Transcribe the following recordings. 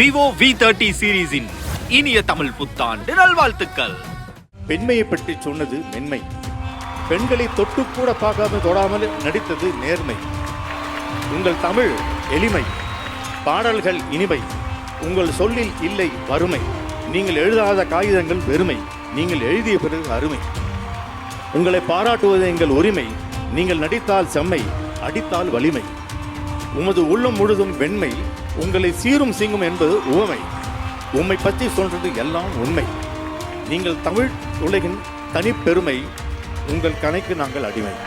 Vivo V30 சீரீஸின் இனிய தமிழ் புத்தாண்டு நல்வாழ்த்துக்கள். பெண்மையை பற்றி சொன்னது மென்மை, பெண்களை தொட்டு கூட பார்க்காம தொடாமல் நடித்தது நேர்மை. உங்கள் தமிழ் எளிமை, பாடல்கள் இனிமை, உங்கள் சொல்லில் இல்லை வறுமை. நீங்கள் எழுதாத காகிதங்கள் பெருமை, நீங்கள் எழுதிய பிறகு அருமை. உங்களை பாராட்டுவது எங்கள் உரிமை, நீங்கள் நடித்தால் செம்மை, அடித்தால் வலிமை. உமது உள்ளம் முழுதும் வெண்மை, உங்களை சீரும் சிங்கும் என்பது உவமை. உம்மை பற்றி சொல்றது எல்லாம் உண்மை. நீங்கள் தமிழ் உலகின் தனிப்பெருமை, உங்கள் கணைக்கு நாங்கள் அடிமை.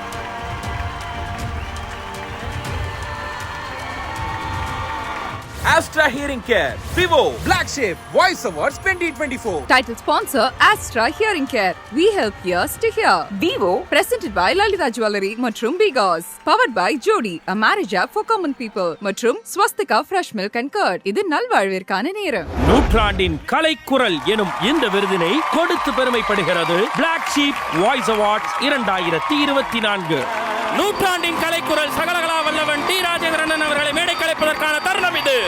Astra Hearing Care, Vivo, Black Sheep, Voice Awards 2024. Title sponsor Astra Hearing Care. We help ears to hear. Vivo, presented by Lalita Jewelry மற்றும் Bigos. Powered by Jody, a marriage app for common people. மற்றும் Swastika Fresh Milk and Curd. இது நல்வாழ்விற்கான நேரம். நூற்றாண்டின் கலைக்குரல் எனும் இந்த விருதினை கொடுத்து பெருமைப்படுகிறது Black Sheep Voice Awards 2024. நூற்றாண்டின் கலைக்குரல் சகலகலா வல்லவன் டி ராஜேந்திரன் அவர்களை மேடை கலைப்பதற்கான தருணம் இது.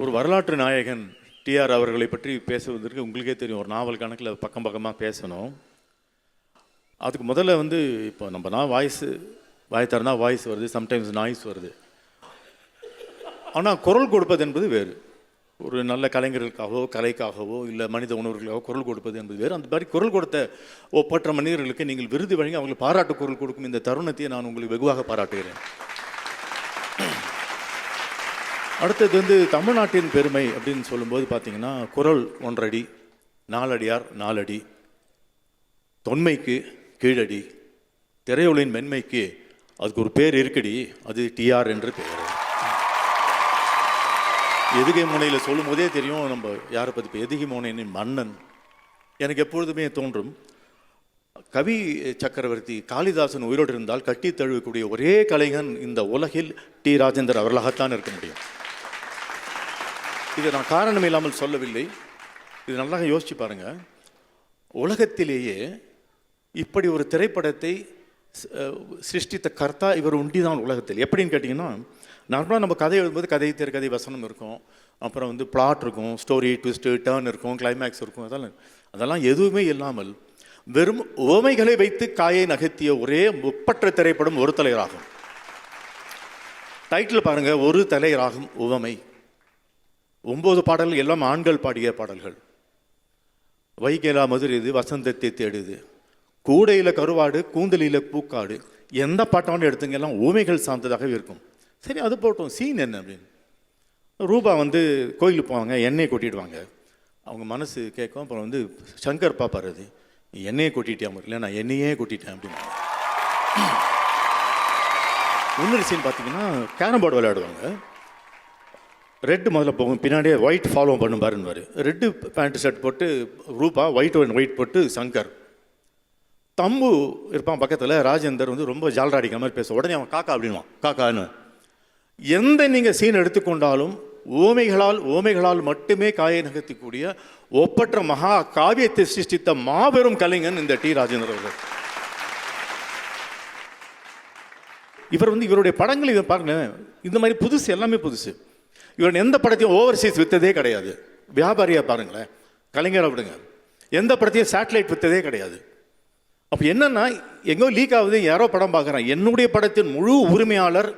ஒரு வரலாற்று நாயகன் டிஆர் அவர்களை பற்றி பேசுவதற்கு உங்களுக்கே தெரியும், ஒரு நாவல் கணக்கில் பக்கம் பக்கமாக பேசணும். அதுக்கு முதல்ல இப்போ நம்ம வாய் தரனா வாய்ஸ் வருது, சம்டைம்ஸ் நாய்ஸ் வருது. ஆனால் குரல் கொடுப்பது என்பது வேறு. ஒரு நல்ல கலைஞர்களுக்காகவோ கலைக்காகவோ இல்லை மனித உணர்வுகளுக்காகவோ குரல் கொடுப்பது என்பது வேறு. அந்த மாதிரி குரல் கொடுத்த ஒப்பற்ற மனிதர்களுக்கு நீங்கள் விருது வழங்கி அவங்களுக்கு பாராட்டு குரல் கொடுக்கும் இந்த தருணத்தை நான் உங்களுக்கு வெகுவாக பாராட்டுகிறேன். அடுத்தது தமிழ்நாட்டின் பெருமை அப்படின்னு சொல்லும்போது பார்த்தீங்கன்னா, குரல் 1 அடி, 4 அடியார் 4 அடி, தொன்மைக்கு கீழடி, திரையுளின் மென்மைக்கு அதுக்கு ஒரு பேர் இருக்கடி, அது டிஆர் என்று பெயர். எதுகை முனையில் சொல்லும் போதே தெரியும் நம்ம யாரை பற்றி. இப்போ எதுகை முனையின் மன்னன் எனக்கு எப்பொழுதுமே தோன்றும், கவி சக்கரவர்த்தி காளிதாசன் உயிரோடு இருந்தால் கட்டி தழுவக்கூடிய ஒரே கலைஞன் இந்த உலகில் டி ராஜேந்தர் அவர்களாகத்தான் இருக்க முடியும். இதை நான் காரணம் இல்லாமல் சொல்லவில்லை. இது நல்லா யோசிச்சு பாருங்க. உலகத்திலேயே இப்படி ஒரு திரைப்படத்தை சிருஷ்டித்த கர்த்தா இவர் உண்டிதான் உலகத்தில். எப்படின்னு கேட்டிங்கன்னா, நார்மலாக நம்ம கதை எழுதும்போது கதை திரைக்கதை வசனம் இருக்கும், அப்புறம் பிளாட் இருக்கும், ஸ்டோரி ட்விஸ்ட்டு டேர்ன் இருக்கும், கிளைமேக்ஸ் இருக்கும். அதெல்லாம் எதுவுமே இல்லாமல் வெறும் உவமைகளை வைத்து காயை நகர்த்திய ஒரே ஒப்பற்ற திரைப்படம் ஒரு தலைராகும். டைட்டில் பாருங்க, ஒரு தலைராகும் உவமை. 9 பாடல்கள் எல்லாம் ஆண்கள் பாடிய பாடல்கள். வைகேலா மதுரைது, வசந்தத்தை தேடுது, கூடையில் கருவாடு, கூந்தலில் பூக்காடு, எந்த பாட்டாலும் எடுத்துங்க எல்லாம் ஊமைகள் சார்ந்ததாகவே இருக்கும். சரி, அது போட்டோம். சீன் என்ன அப்படின்னு, ரூபா கோயிலுக்கு போவாங்க, எண்ணெயை கொட்டிடுவாங்க. அவங்க மனசு கேட்கும். அப்புறம் சங்கர் பாப்பார், அது எண்ணெயை கொட்டிட்டேன், இல்லை நான் எண்ணெயே கொட்டிட்டேன் அப்படின்னு. இன்னொரு சீன் பார்த்தீங்கன்னா, கேரம் போர்டு விளையாடுவாங்க. ரெட்டு முதல்ல போகும், பின்னாடியே ஒயிட் ஃபாலோ பண்ணும் பாருன்னு. ரெட்டு பேண்ட் ஷர்ட் போட்டு ரூபா, ஒயிட் போட்டு சங்கர். தம்பு இருப்பான் பக்கத்தில். ராஜேந்தர் ரொம்ப ஜால்ரா அடிக்கிற மாதிரி பேச, உடனே அவன் காக்கா அப்படின்வான், காக்கான்னு. எந்த நீங்கள் சீன் எடுத்துக்கொண்டாலும் ஓமைகளால் மட்டுமே காயை நகர்த்தக்கூடிய ஒப்பற்ற மகா காவியத்தை சிருஷ்டித்த மாபெரும் கலைஞன் இந்த டி ராஜேந்தர் அவர்கள். இவர் இவருடைய படங்கள் இவர் பாருங்க, இந்த மாதிரி புதுசு, எல்லாமே புதுசு. இவர் எந்த படத்தையும் ஓவர்சீஸ் விற்றதே கிடையாது. வியாபாரியாக பாருங்களேன், கலைஞரை விடுங்க, எந்த படத்தையும் சேட்டலைட் விற்றதே கிடையாது. அப்போ என்னன்னா, எங்கோ லீக் ஆகுது, யாரோ படம் பார்க்குறான், என்னுடைய படத்தின் முழு உரிமையாளர்,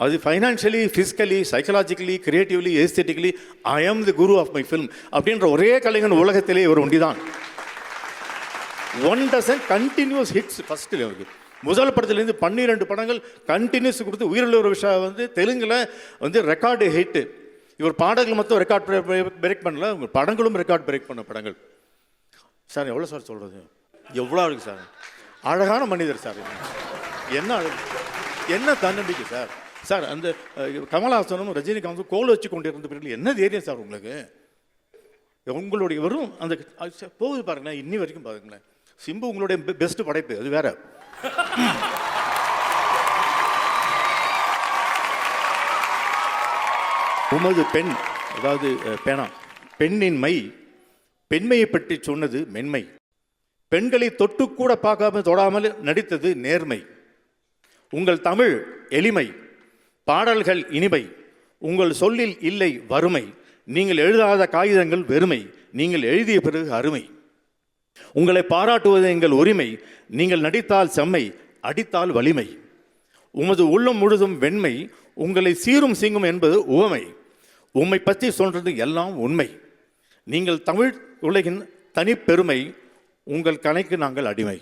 அது ஃபைனான்ஷியலி, ஃபிசிக்கலி, சைக்கலாஜிக்கலி, கிரியேட்டிவ்லி, எஸ்தெட்டிக்கலி, ஐ ஆம் தி குரு ஆஃப் மை ஃபில்ம் அப்படின்ற ஒரே கலைஞன் உலகத்திலே இவர் ஒண்டிதான். 1 டசன் கண்டினியூஸ் ஹிட்ஸ் ஃபர்ஸ்ட் அவருக்கு. முதல் படத்துலேருந்து 12 படங்கள் கண்டினியூஸ் கொடுத்து, உயிருள்ள ஒரு விஷயம் தெலுங்கில் ரெக்கார்டு ஹிட்டு. இவர் பாடல்கள் மொத்தம் ரெக்கார்ட் பிரேக் பண்ணல, உங்கள் படங்களும் ரெக்கார்ட் பிரேக் பண்ண படங்கள். சார் எவ்வளோ சார் சொல்கிறது, எவ்வளோ அழகு சார், அழகான மனிதர் சார். என்ன தன்னம்பிக்கை சார். சார் அந்த கமலஹாசனும் ரஜினிகாந்தும் கோல் வச்சு கொண்டிருந்த பிறகு என்ன தைரியம் சார் உங்களுக்கு? உங்களுடைய வெறும் அந்த போகுது பாருங்களேன், இன்னி வரைக்கும் பாருங்களேன். சிம்பு உங்களுடைய பெஸ்ட் படைப்பு, அது வேற. உமது பெண், அதாவது பேனா, பெண்ணின் மை, பெண்மையை பற்றி சொன்னது மென்மை. பெண்களை தொட்டு கூட பார்க்காம தொடாமல் நடித்தது நேர்மை. உங்கள் தமிழ் எளிமை, பாடல்கள் இனிமை, உங்கள் சொல்லில் இல்லை வறுமை. நீங்கள் எழுதாத காகிதங்கள் வெறுமை, நீங்கள் எழுதிய பிறகு அருமை. உங்களை பாராட்டுவது எங்கள் உரிமை, நீங்கள் நடித்தால் செம்மை, அடித்தால் வலிமை. உமது உள்ளம் முழுதும் வெண்மை, உங்களை சீரும் சிங்கும் என்பது உவமை. உம்மை பற்றி சொல்றது எல்லாம் உண்மை. நீங்கள் தமிழ் உலகின் தனிப்பெருமை, உங்கள் கலைக்கு நாங்கள் அடிமை.